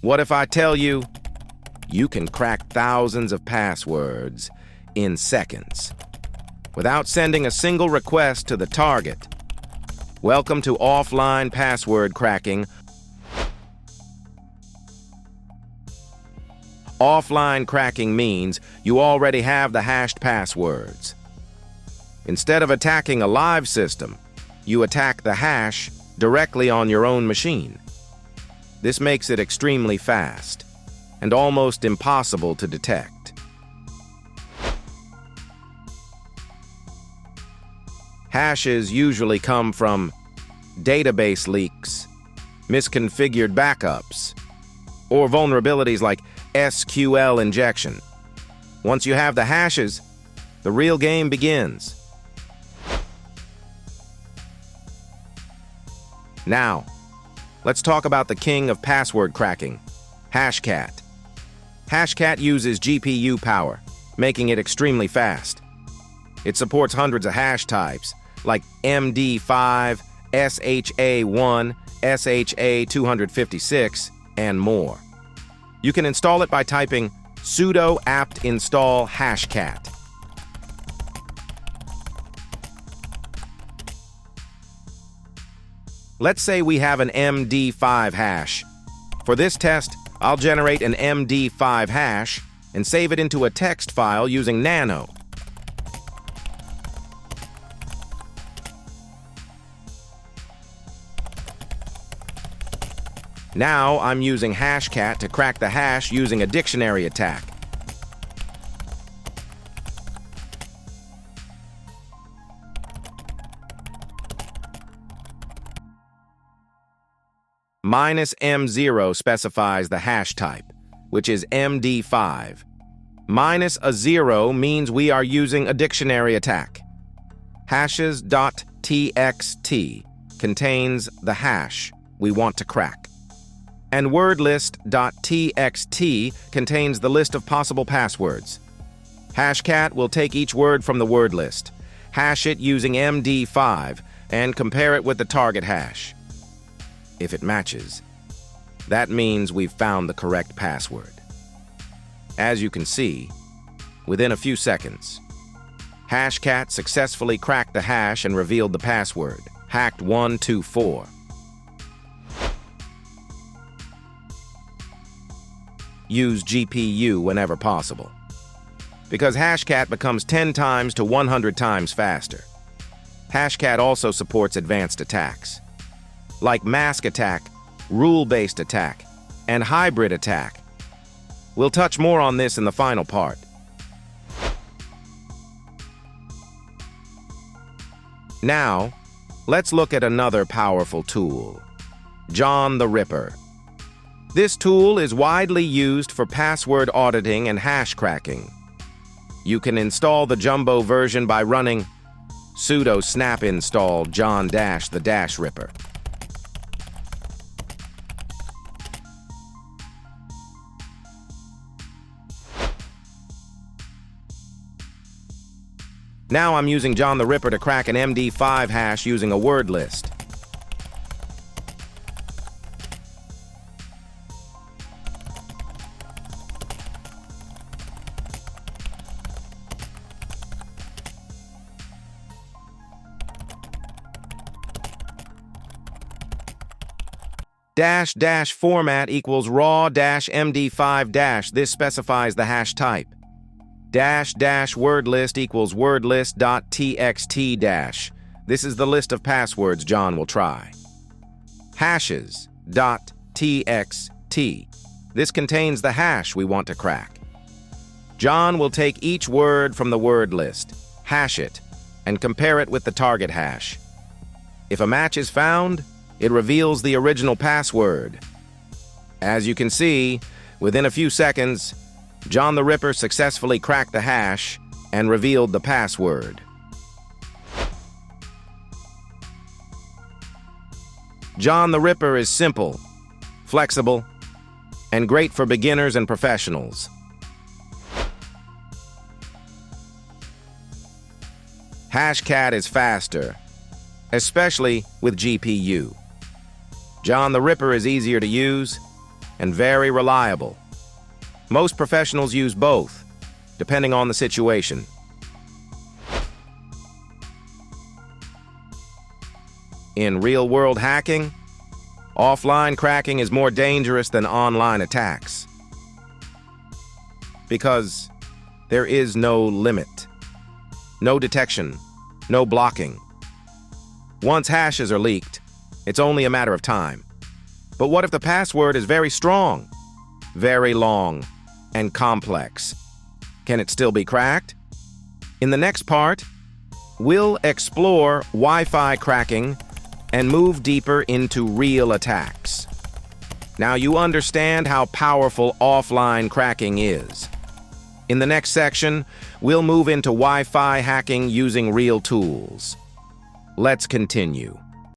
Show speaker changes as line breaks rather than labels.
What if I tell you you can crack thousands of passwords in seconds without sending a single request to the target? Welcome to offline password cracking. Offline cracking means you already have the hashed passwords. Instead of attacking a live system, you attack the hash directly on your own machine. This makes it extremely fast and almost impossible to detect. Hashes usually come from database leaks, misconfigured backups, or vulnerabilities like SQL injection. Once you have the hashes, the real game begins. Now, let's talk about the king of password cracking, Hashcat. Hashcat uses GPU power, making it extremely fast. It supports hundreds of hash types, like MD5, SHA1, SHA256, and more. You can install it by typing sudo apt install hashcat. Let's say we have an MD5 hash. For this test, I'll generate an MD5 hash and save it into a text file using Nano. Now I'm using Hashcat to crack the hash using a dictionary attack. -M0 specifies the hash type, which is MD5. Minus a 0 means we are using a dictionary attack. Hashes.txt contains the hash we want to crack. And wordlist.txt contains the list of possible passwords. Hashcat will take each word from the word list, hash it using MD5, and compare it with the target hash. If it matches, that means we've found the correct password. As you can see, within a few seconds, Hashcat successfully cracked the hash and revealed the password, hacked124. Use GPU whenever possible, because Hashcat becomes 10 times to 100 times faster. Hashcat also supports advanced attacks, like mask attack, rule-based attack, and hybrid attack. We'll touch more on this in the final part. Now, let's look at another powerful tool, John the Ripper. This tool is widely used for password auditing and hash cracking. You can install the jumbo version by running sudo snap install John-the Ripper. Now I'm using John the Ripper to crack an MD5 hash using a word list. --format equals raw -MD5 This specifies the hash type. --wordlist equals wordlist.txt This is the list of passwords John will try. Hashes.txt. This contains the hash we want to crack. John will take each word from the word list, hash it, and compare it with the target hash. If a match is found, it reveals the original password. As you can see, within a few seconds, John the Ripper successfully cracked the hash and revealed the password. John the Ripper is simple, flexible, and great for beginners and professionals. Hashcat is faster, especially with GPU. John the Ripper is easier to use, and very reliable. Most professionals use both, depending on the situation. In real-world hacking, offline cracking is more dangerous than online attacks because there is no limit, no detection, no blocking. Once hashes are leaked, it's only a matter of time. But what if the password is very strong, very long, and complex? Can it still be cracked? In the next part, we'll explore Wi-Fi cracking and move deeper into real attacks. Now you understand how powerful offline cracking is. In the next section, we'll move into Wi-Fi hacking using real tools. Let's continue.